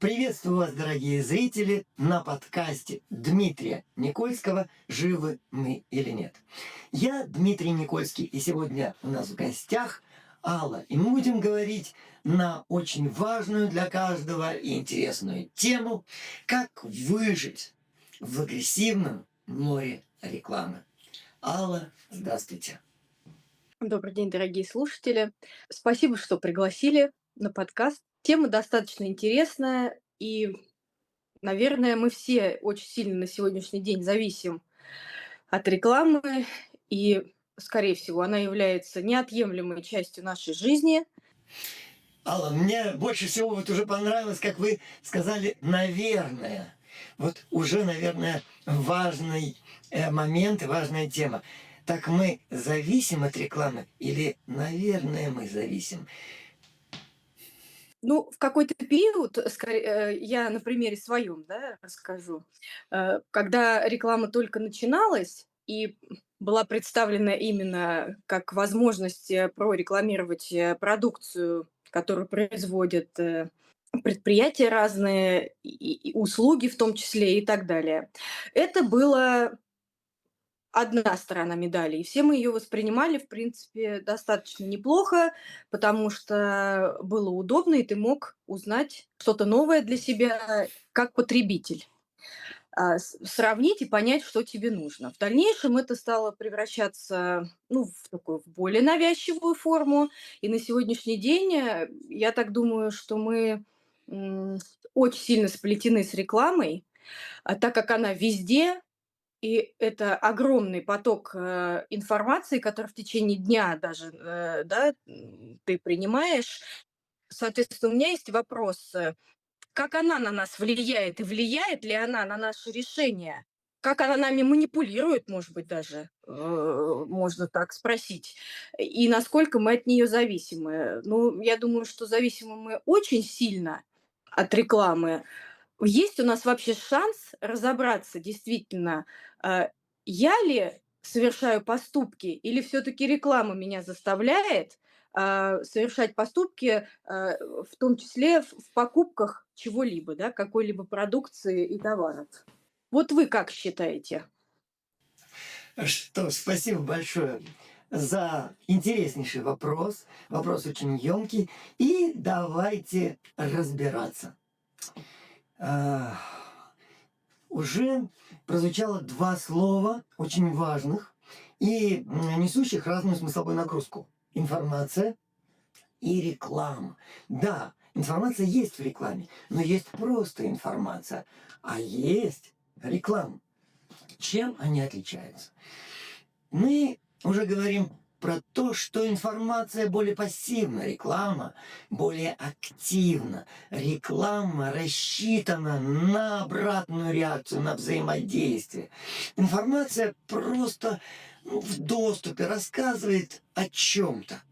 Приветствую вас, дорогие зрители, на подкасте Дмитрия Никольского «Живы мы или нет?». Я Дмитрий Никольский, и сегодня у нас в гостях Алла, и мы будем говорить на очень важную для каждого и интересную тему «Как выжить в агрессивном море рекламы». Алла, здравствуйте. Добрый день, дорогие слушатели. Спасибо, что пригласили на подкаст. Тема достаточно интересная, и, наверное, мы все очень сильно на сегодняшний день зависим от рекламы, и, скорее всего, она является неотъемлемой частью нашей жизни. Алла, мне больше всего вот уже понравилось, как вы сказали «наверное». Вот уже, наверное, важный момент и важная тема. Так мы зависим от рекламы или, наверное, мы зависим? Ну, в какой-то период, я на примере своем, да, расскажу, когда реклама только начиналась и была представлена именно как возможность прорекламировать продукцию, которую производят предприятия разные, и услуги в том числе и так далее. Это было одна сторона медали, и все мы ее воспринимали, в принципе, достаточно неплохо, потому что было удобно, и ты мог узнать что-то новое для себя как потребитель, сравнить и понять, что тебе нужно. В дальнейшем это стало превращаться, ну, в такую в более навязчивую форму, и на сегодняшний день, я так думаю, что мы м, очень сильно сплетены с рекламой, так как она везде, и это огромный поток, информации, который в течение дня даже, да, ты принимаешь. Соответственно, у меня есть вопрос, как она на нас влияет и влияет ли она на наши решения? Как она нами манипулирует, может быть, даже, можно так спросить, и насколько мы от нее зависимы? Ну, я думаю, что зависимы мы очень сильно от рекламы. Есть у нас вообще шанс разобраться действительно, а, я ли совершаю поступки или все таки реклама меня заставляет, совершать поступки, в том числе в покупках чего-либо, да, какой-либо продукции и товаров. Вот вы как считаете? Что ж, спасибо большое за интереснейший вопрос. Вопрос очень емкий. И давайте разбираться. А, Уже прозвучало два слова очень важных и несущих разную смысловую нагрузку. Информация и реклама. Да, информация есть в рекламе, но есть просто информация, а есть реклама. Чем они отличаются? Мы уже говорим про то, что информация более пассивна, реклама более активна. Реклама рассчитана на обратную реакцию, на взаимодействие. Информация просто в доступе рассказывает о чем-то.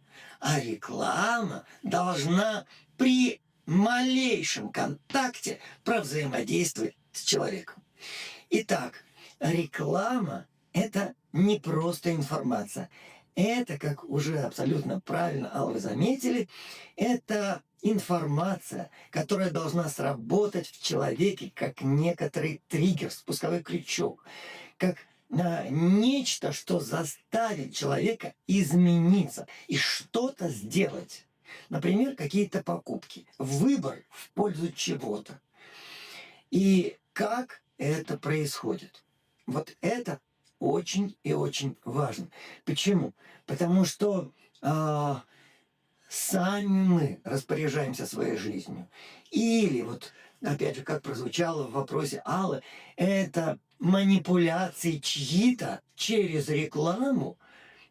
А реклама должна при малейшем контакте провзаимодействовать с человеком. Итак, реклама – это не просто информация. Это, как уже абсолютно правильно, Алла, вы заметили, это информация, которая должна сработать в человеке как некоторый триггер, спусковой крючок, как нечто, что заставит человека измениться и что-то сделать. Например, какие-то покупки, выбор в пользу чего-то. И как это происходит? Вот это очень и очень важно. Почему? Потому что а, сами мы распоряжаемся своей жизнью. Или вот, опять же, как прозвучало в вопросе Аллы, это манипуляции чьи-то через рекламу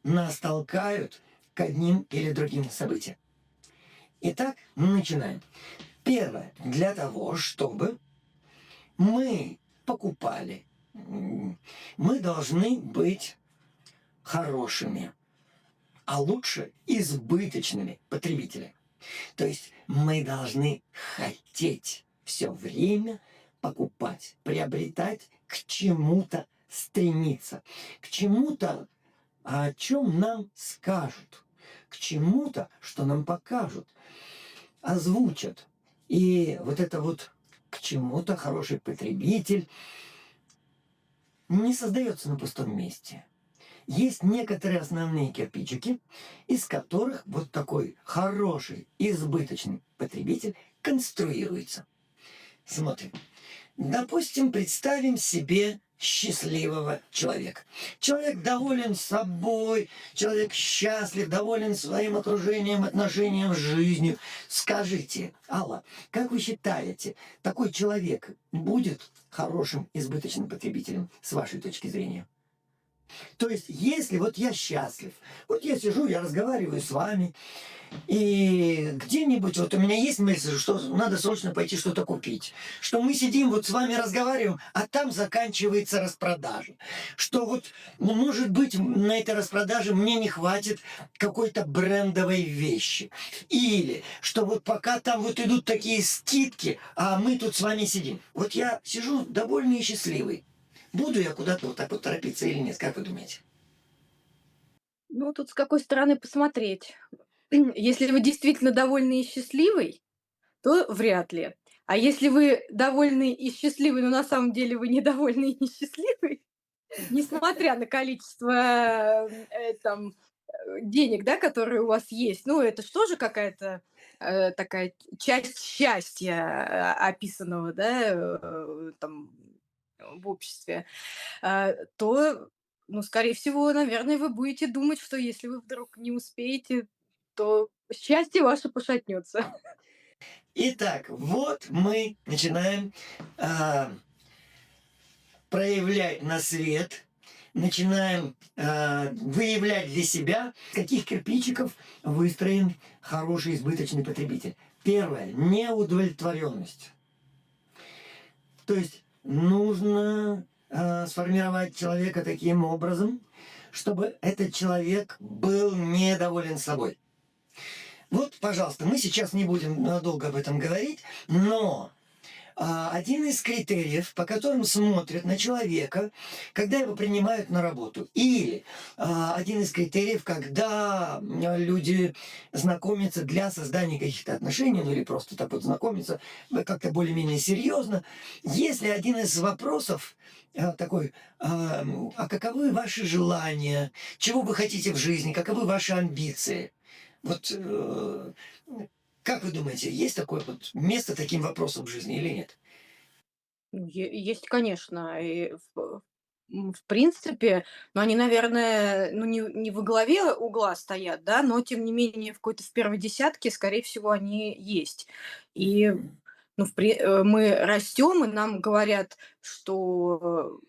нас толкают к одним или другим событиям. Итак, мы начинаем. Первое. Для того, чтобы мы покупали, мы должны быть хорошими, а лучше избыточными потребителями. То есть мы должны хотеть все время покупать, приобретать, к чему-то стремиться, к чему-то, о чем нам скажут, к чему-то, что нам покажут, озвучат. И вот это вот к чему-то, хороший потребитель не создается на пустом месте. Есть некоторые основные кирпичики, из которых вот такой хороший, избыточный потребитель конструируется. Смотрим. Допустим, представим себе счастливого человека. Человек доволен собой, человек счастлив, доволен своим окружением, отношением с жизнью. Скажите, Алла, как вы считаете, такой человек будет хорошим избыточным потребителем с вашей точки зрения? То есть, если вот я счастлив, вот я сижу, я разговариваю с вами, и где-нибудь вот у меня есть мысль, что надо срочно пойти что-то купить. Что мы сидим вот с вами разговариваем, а там заканчивается распродажа. Что вот, ну, может быть, на этой распродаже мне не хватит какой-то брендовой вещи. Или что вот пока там вот идут такие скидки, а мы тут с вами сидим. Вот я сижу довольный и счастливый. Буду я куда-то вот так вот торопиться или нет, как вы думаете? Ну, тут с какой стороны посмотреть. Если вы действительно довольный и счастливый, то вряд ли. А если вы довольный и счастливый, но на самом деле вы недовольный и несчастливый, несмотря на количество, денег, да, которые у вас есть, ну, это ж тоже какая-то, такая часть счастья, описанного, да, в обществе, то, ну, скорее всего, наверное, вы будете думать, что если вы вдруг не успеете, то счастье ваше пошатнется. Итак, вот мы начинаем а, проявлять на свет, начинаем выявлять для себя, с каких кирпичиков выстроен хороший избыточный потребитель. Первое – неудовлетворенность. То есть нужно сформировать человека таким образом, чтобы этот человек был недоволен собой. Вот, пожалуйста, мы сейчас не будем долго об этом говорить, но один из критериев, по которым смотрят на человека, когда его принимают на работу. Или один из критериев, когда люди знакомятся для создания каких-то отношений, ну или просто так вот знакомятся как-то более-менее серьезно. Если один из вопросов такой, а каковы ваши желания, чего вы хотите в жизни, каковы ваши амбиции? Вот как вы думаете, есть такое вот место таким вопросам в жизни или нет? Ну, есть, конечно, в принципе, но они, наверное, ну, не во главе угла стоят, да, но тем не менее в какой-то в первой десятке, скорее всего, они есть. И, ну, мы растем, и нам говорят, что,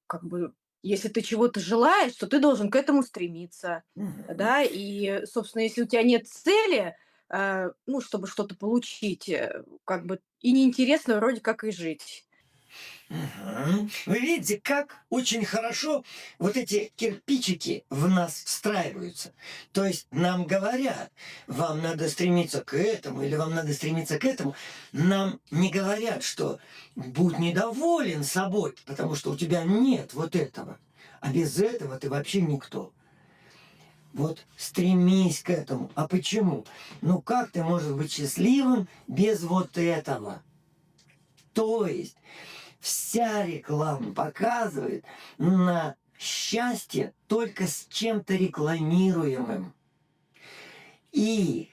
как бы, если ты чего-то желаешь, то ты должен к этому стремиться, Мгм. да. И, собственно, если у тебя нет цели, ну, чтобы что-то получить, как бы и неинтересно вроде как и жить. Мгм. Вы видите, как очень хорошо вот эти кирпичики в нас встраиваются. То есть нам говорят, вам надо стремиться к этому или вам надо стремиться к этому. Нам не говорят, что будь недоволен собой, потому что у тебя нет вот этого. А без этого ты вообще никто. Вот стремись к этому. А почему? Ну как ты можешь быть счастливым без вот этого? То есть вся реклама показывает на счастье только с чем-то рекламируемым. И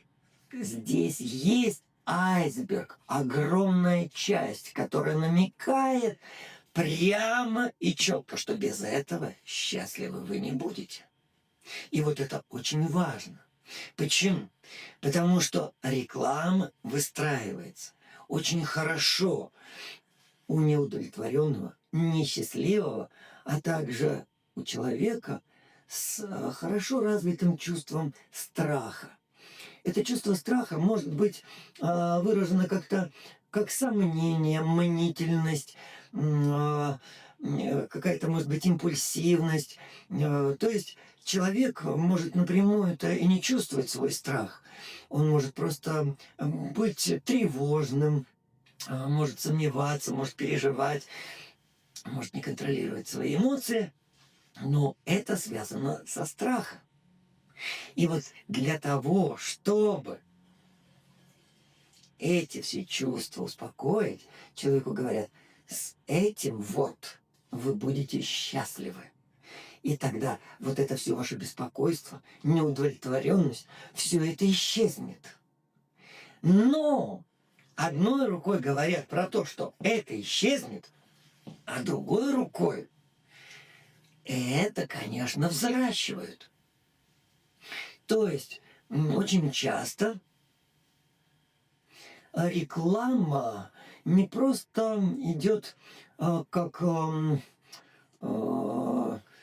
здесь есть айсберг, огромная часть, которая намекает прямо и четко, что без этого счастливы вы не будете. И вот это очень важно. Почему? Потому что реклама выстраивается очень хорошо у неудовлетворенного, несчастливого, а также у человека с хорошо развитым чувством страха. Это чувство страха может быть выражено как-то как сомнение, мнительность, какая-то, может быть, импульсивность. То есть человек может напрямую-то и не чувствовать свой страх. Он может просто быть тревожным, может сомневаться, может переживать, может не контролировать свои эмоции, но это связано со страхом. И вот для того, чтобы эти все чувства успокоить, человеку говорят, с этим вот вы будете счастливы. И тогда вот это все ваше беспокойство, неудовлетворенность, все это исчезнет. Но одной рукой говорят про то, что это исчезнет, а другой рукой это, конечно, взращивают. То есть очень часто реклама не просто идет как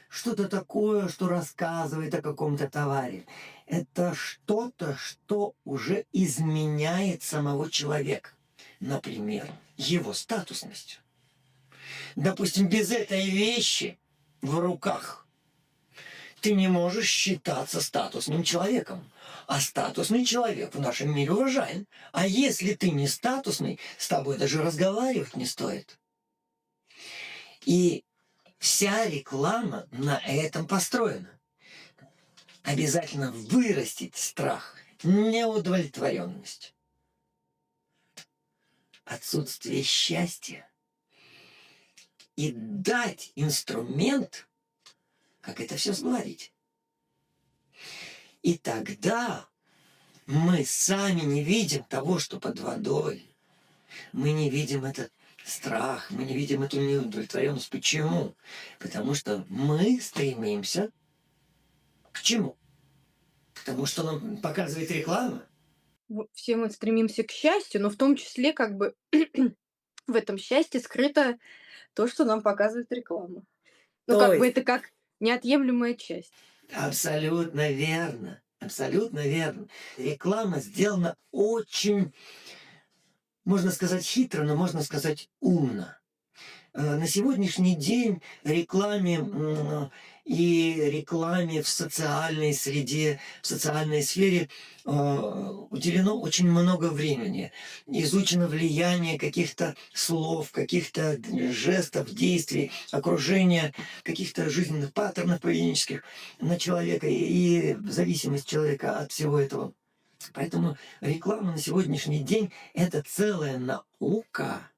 что-то такое, что рассказывает о каком-то товаре. Это что-то, что уже изменяет самого человека. Например, его статусность. Допустим, без этой вещи в руках ты не можешь считаться статусным человеком. А статусный человек в нашем мире уважаем. А если ты не статусный, с тобой даже разговаривать не стоит. И вся реклама на этом построена. Обязательно вырастить страх, неудовлетворенность, отсутствие счастья и дать инструмент, как это все сгладить. И тогда мы сами не видим того, что под водой. Мы не видим этот страх, мы не видим эту неудовлетворенность. Почему? Потому что мы стремимся к чему? К тому, что нам показывает реклама. Все мы стремимся к счастью, но в том числе как бы в этом счастье скрыто то, что нам показывает реклама. Ну, То как бы есть это как неотъемлемая часть. абсолютно верно. Абсолютно верно. Реклама сделана очень, можно сказать, хитро, но можно сказать умно. На сегодняшний день и рекламе в социальной среде, в социальной сфере уделено очень много времени. Изучено влияние каких-то слов, каких-то жестов, действий, окружения, каких-то жизненных паттернов поведенческих на человека и зависимость человека от всего этого. Поэтому реклама на сегодняшний день – это целая наука.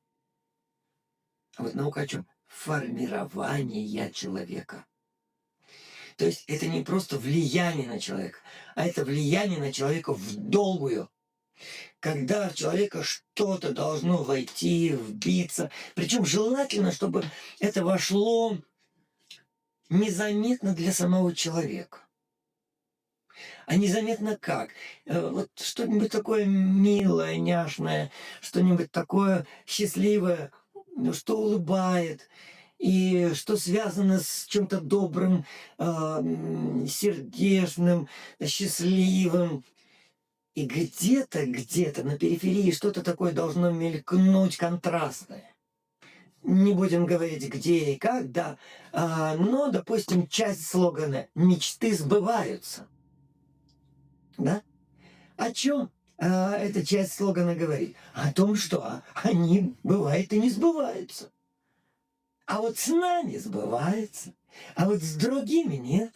А вот наука о чем? Формирование человека. То есть это не просто влияние на человека, а это влияние на человека в долгую. Когда в человека что-то должно войти, вбиться. Причем желательно, чтобы это вошло незаметно для самого человека. А незаметно как? Вот что-нибудь такое милое, няшное, что-нибудь такое счастливое, что улыбает, и что связано с чем-то добрым, сердечным, счастливым. И где-то на периферии что-то такое должно мелькнуть контрастное. Не будем говорить где и как, да, но, допустим, часть слогана «Мечты сбываются». Да? О чем эта часть слогана говорит? О том, что они, бывает, и не сбываются. А вот с нами сбывается, а вот с другими нет.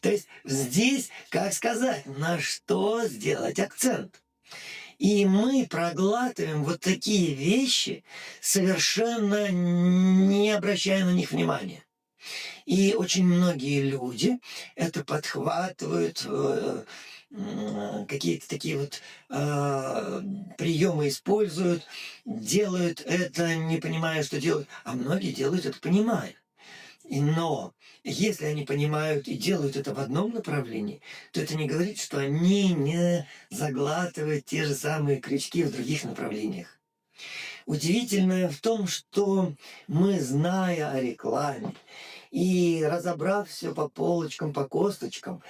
То есть здесь, как сказать, на что сделать акцент. И мы проглатываем вот такие вещи, совершенно не обращая на них внимания. И очень многие люди это подхватывают, какие-то такие вот приемы используют, делают это, не понимая, что делают. А многие делают это, понимая. Но если они понимают и делают это в одном направлении, то это не говорит, что они не заглатывают те же самые крючки в других направлениях. Удивительное в том, что мы, зная о рекламе и разобрав все по полочкам, по косточкам,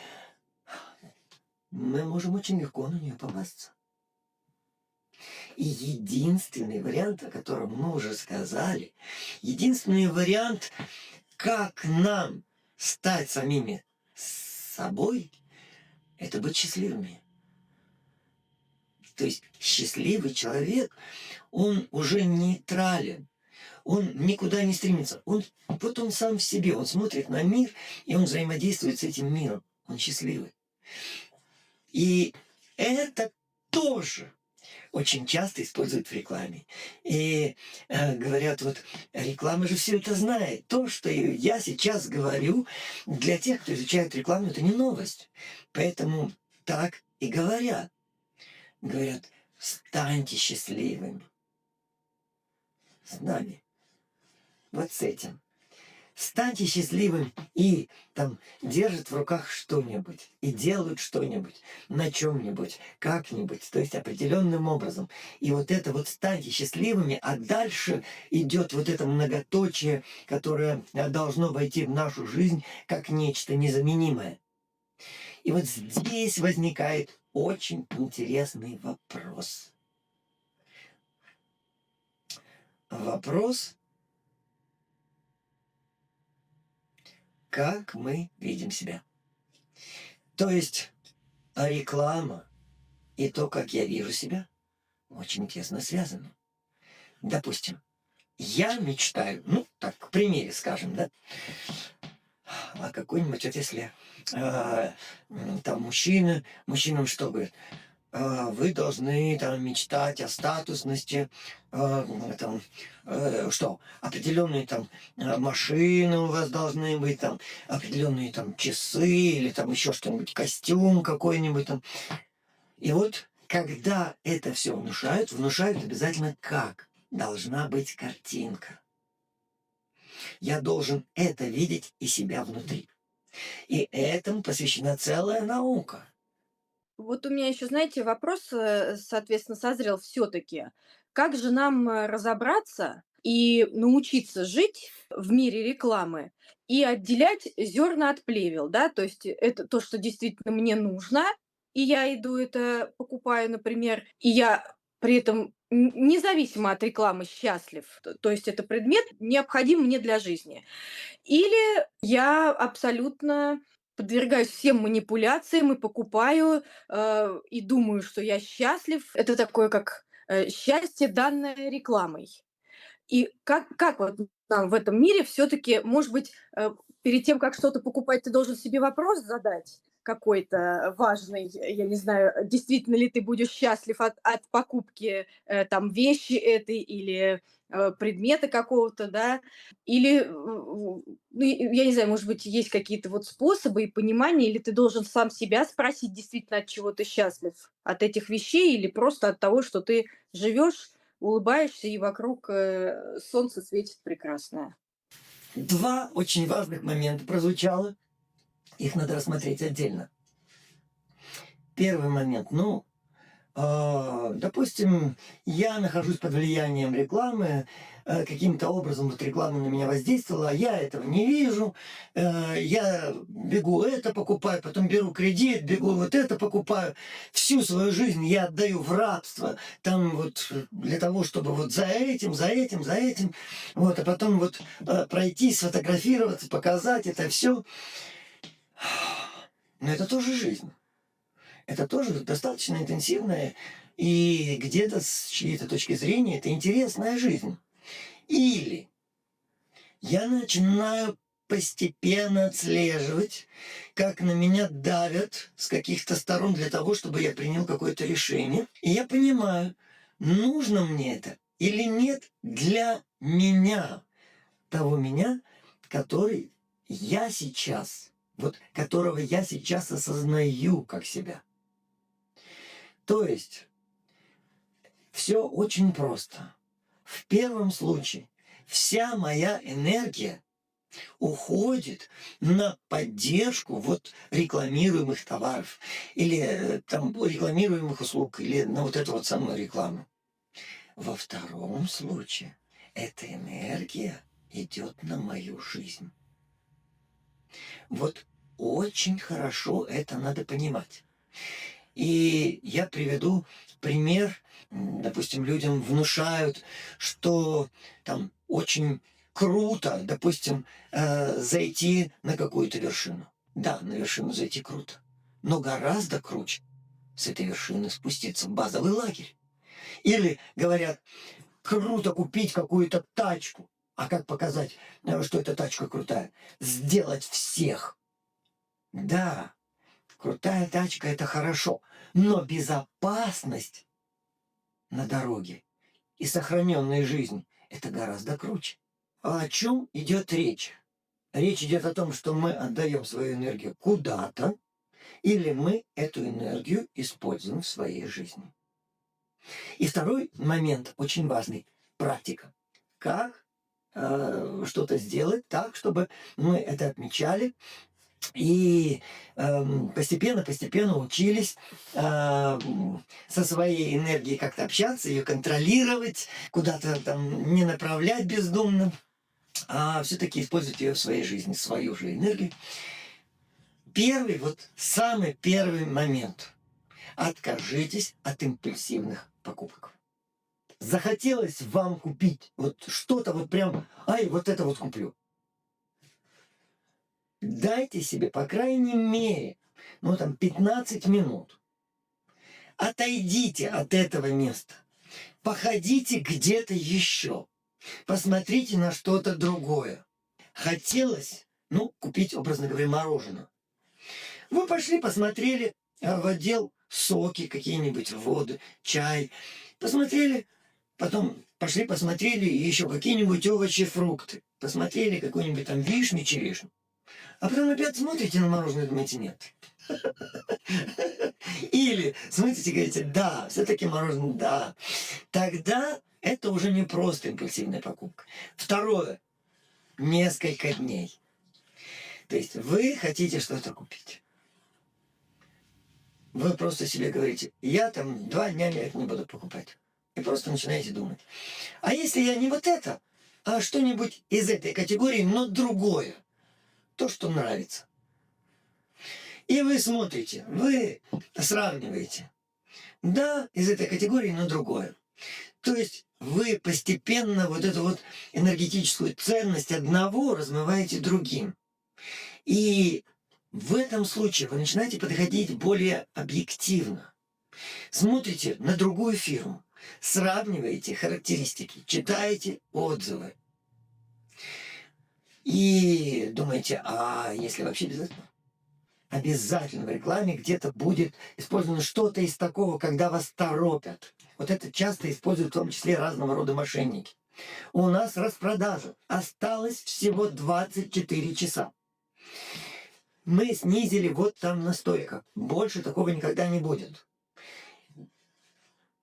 мы можем очень легко на нее попасться. И единственный вариант, о котором мы уже сказали, единственный вариант, как нам стать самими собой, это быть счастливыми. То есть счастливый человек, он уже нейтрален, он никуда не стремится. Он сам в себе, он смотрит на мир, и он взаимодействует с этим миром. Он счастливый. И это тоже очень часто используют в рекламе. И говорят, вот реклама же все это знает. То, что я сейчас говорю, для тех, кто изучает рекламу, это не новость. Поэтому так и говорят. Говорят, станьте счастливыми с нами. Вот с этим. Станьте счастливым и там держат в руках что-нибудь и делают что-нибудь на чем-нибудь, как-нибудь, то есть определенным образом. И вот это вот станьте счастливыми, а дальше идет вот это многоточие, которое должно войти в нашу жизнь как нечто незаменимое. И вот здесь возникает очень интересный вопрос. Вопрос, как мы видим себя. То есть реклама и то, как я вижу себя, очень тесно связано. Допустим, я мечтаю, ну, так, к примере скажем, да, а какой-нибудь, вот если там мужчинам что говорит, вы должны там мечтать о статусности, там, что, определенные там машины у вас должны быть, там, определенные там часы или там еще что-нибудь, костюм какой-нибудь там. И вот когда это все внушают обязательно как должна быть картинка. Я должен это видеть и себя внутри. И этому посвящена целая наука. Вот у меня еще, знаете, вопрос, соответственно, созрел все-таки. Как же нам разобраться и научиться жить в мире рекламы и отделять зерна от плевел, да? То есть это то, что действительно мне нужно, и я иду это покупаю, например, и я при этом независимо от рекламы счастлив. То есть это предмет необходим мне для жизни. Или я абсолютно подвергаюсь всем манипуляциям и покупаю, и думаю, что я счастлив. Это такое, как, счастье, данное рекламой. И как вот нам в этом мире все таки может быть, перед тем, как что-то покупать, ты должен себе вопрос задать какой-то важный, я не знаю, действительно ли ты будешь счастлив от покупки, там вещи этой или, предмета какого-то, да? Или, ну, я не знаю, может быть, есть какие-то вот способы и понимания, или ты должен сам себя спросить, действительно, от чего ты счастлив? От этих вещей или просто от того, что ты живешь, улыбаешься, и вокруг, солнце светит прекрасное. Два очень важных момента прозвучало. Их надо рассмотреть отдельно. Первый момент. Ну, допустим, я нахожусь под влиянием рекламы, каким-то образом вот реклама на меня воздействовала, а я этого не вижу, я бегу это покупаю, потом беру кредит, бегу вот это покупаю. Всю свою жизнь я отдаю в рабство, там вот для того, чтобы вот за этим, вот, а потом вот пройти, сфотографироваться, показать это все. Но это тоже жизнь. Это тоже достаточно интенсивная и где-то с чьей-то точки зрения это интересная жизнь. Или я начинаю постепенно отслеживать, как на меня давят с каких-то сторон для того, чтобы я принял какое-то решение. И я понимаю, нужно мне это или нет для меня, того меня, который я сейчас, вот которого я сейчас осознаю как себя. То есть все очень просто. В первом случае вся моя энергия уходит на поддержку вот рекламируемых товаров или там рекламируемых услуг или на вот эту вот самую рекламу. Во втором случае эта энергия идет на мою жизнь. Вот очень хорошо это надо понимать. И я приведу пример. Допустим, людям внушают, что там очень круто, допустим, зайти на какую-то вершину. Да, на вершину зайти круто. Но гораздо круче с этой вершины спуститься в базовый лагерь. Или говорят, круто купить какую-то тачку. А как показать, что эта тачка крутая? Сделать всех. Да, Крутая тачка — это хорошо, но безопасность на дороге и сохраненная жизнь — это гораздо круче. А о чем идет речь? Речь идет о том, что мы отдаем свою энергию куда-то, или мы эту энергию используем в своей жизни. И второй момент очень важный — практика. Как что-то сделать так, чтобы мы это отмечали и постепенно учились со своей энергией как-то общаться, ее контролировать, куда-то там не направлять бездумно, а все-таки использовать ее в своей жизни, свою же энергию. Первый, вот самый первый момент. Откажитесь от импульсивных покупок. Захотелось вам купить вот что-то вот прям, ай, вот это вот куплю. Дайте себе, по крайней мере, ну там 15 минут. Отойдите от этого места. Походите где-то еще. Посмотрите на что-то другое. Хотелось, ну, купить, образно говоря, мороженое. Вы пошли, посмотрели в отдел соки какие-нибудь, воды, чай. Посмотрели, потом пошли, посмотрели еще какие-нибудь овощи, фрукты. Посмотрели какую-нибудь там вишню, черешню. А потом опять смотрите на мороженое и думаете, нет. Или смотрите и говорите, да, все-таки мороженое, да. Тогда это уже не просто импульсивная покупка. Второе. Несколько дней. То есть вы хотите что-то купить. Вы просто себе говорите, я там 2 дня это не буду покупать. И просто начинаете думать. А если я не вот это, а что-нибудь из этой категории, но другое. То, что нравится. И вы смотрите, вы сравниваете. Да, из этой категории, но другое. То есть вы постепенно вот эту вот энергетическую ценность одного размываете другим. И в этом случае вы начинаете подходить более объективно. Смотрите на другую фирму, сравниваете характеристики, читаете отзывы. И думаете, а если вообще без этого? Обязательно в рекламе где-то будет использовано что-то из такого, когда вас торопят. Вот это часто используют в том числе разного рода мошенники. У нас распродажа. Осталось всего 24 часа. Мы снизили вот там на столиках. Больше такого никогда не будет.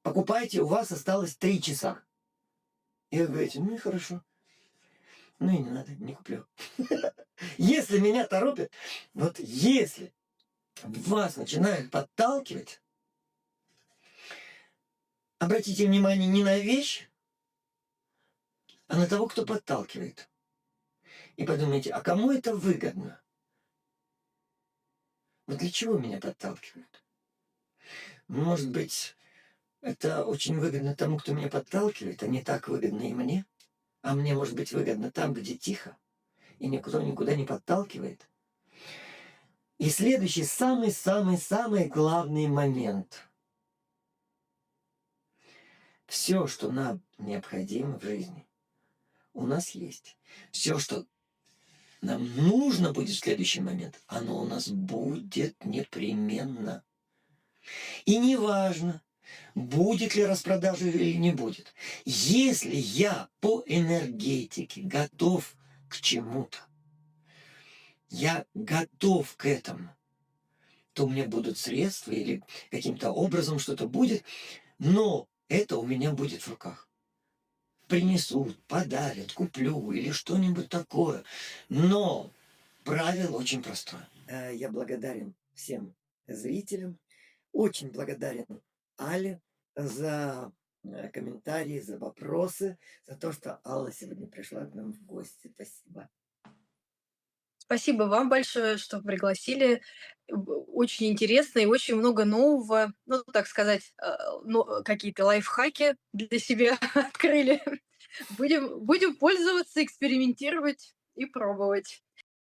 Покупайте, у вас осталось 3 часа. И вы говорите, ну и хорошо. Ну и не надо, не куплю. Если меня торопят, вот если вас начинают подталкивать, обратите внимание не на вещь, а на того, кто подталкивает. И подумайте, а кому это выгодно? Вот для чего меня подталкивают? Может быть, это очень выгодно тому, кто меня подталкивает, а не так выгодно и мне? А мне, может быть, выгодно там, где тихо, и никто никуда не подталкивает? И следующий, самый-самый-самый главный момент. Все, что нам необходимо в жизни, у нас есть. Все, что нам нужно будет в следующий момент, оно у нас будет непременно. И неважно, будет ли распродажа или не будет. Если я по энергетике готов к чему-то, я готов к этому, то у меня будут средства или каким-то образом что-то будет, но это у меня будет в руках. Принесут, подарят, куплю или что-нибудь такое. Но правило очень простое. Я благодарен всем зрителям, очень благодарен Але за комментарии, за вопросы, за то, что Алла сегодня пришла к нам в гости. Спасибо. Спасибо вам большое, что пригласили. Очень интересно и очень много нового, ну, так сказать, какие-то лайфхаки для себя открыли. Будем пользоваться, экспериментировать и пробовать.